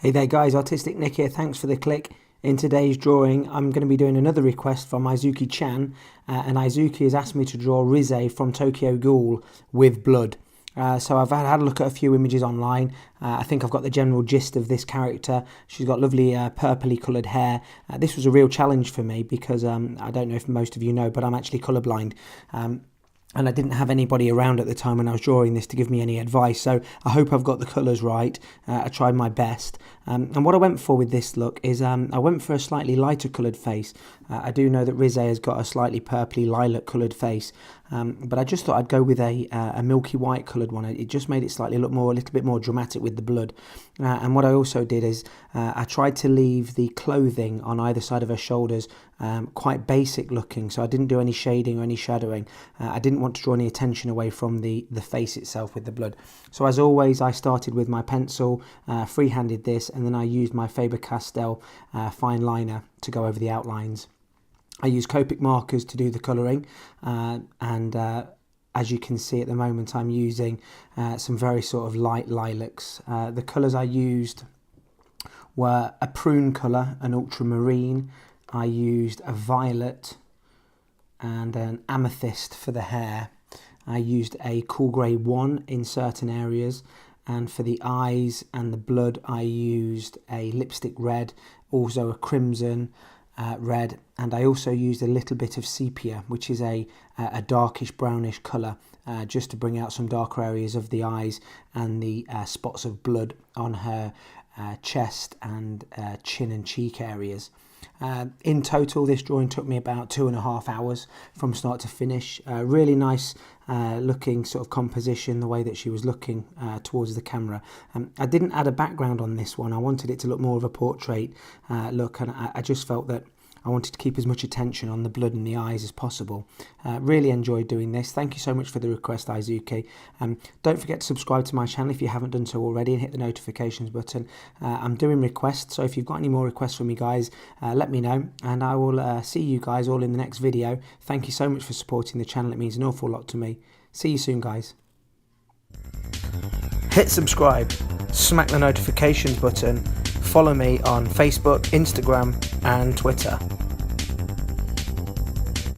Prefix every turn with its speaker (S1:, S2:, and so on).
S1: Hey there guys, Artistic Nick here, thanks for the click. In today's drawing I'm going to be doing another request from Izuki Chan, and Izuki has asked me to draw Rize from Tokyo Ghoul with blood. So I've had a look at a few images online. I think I've got the general gist of this character. She's got lovely purpley coloured hair. This was a real challenge for me because I don't know if most of you know, but I'm actually colourblind. And I didn't have anybody around at the time when I was drawing this to give me any advice, so I hope I've got the colours right. I tried my best, and what I went for with this look is I went for a slightly lighter coloured face. I do know that Rize has got a slightly purpley lilac coloured face, but I just thought I'd go with a milky white coloured one. It just made it slightly look more, a little bit more dramatic with the blood. And what I also did is I tried to leave the clothing on either side of her shoulders quite basic looking, so I didn't do any shading or any shadowing. I didn't want to draw any attention away from the face itself with the blood. So as always, I started with my pencil, freehanded this, and then I used my Faber-Castell fine liner to go over the outlines. I used Copic Markers to do the colouring, and as you can see at the moment I'm using some very sort of light lilacs. The colours I used were a prune colour, an ultramarine. I used a violet and an amethyst for the hair. I used a cool grey 1 in certain areas, and for the eyes and the blood I used a lipstick red, also a crimson red, and I also used a little bit of sepia, which is a darkish brownish colour, just to bring out some darker areas of the eyes and the spots of blood on her chest and chin and cheek areas. In total, this drawing took me about 2.5 hours from start to finish. Really nice looking sort of composition, the way that she was looking towards the camera. I didn't add a background on this one. I wanted it to look more of a portrait look, and I just felt that I wanted to keep as much attention on the blood and the eyes as possible. Really enjoyed doing this. Thank you so much for the request, Izuki. Don't forget to subscribe to my channel if you haven't done so already, and hit the notifications button. I'm doing requests, so if you've got any more requests from me guys, let me know, and I will see you guys all in the next video. Thank you so much for supporting the channel. It means an awful lot to me. See you soon, guys. Hit subscribe, smack the notifications button, follow me on Facebook, Instagram and Twitter.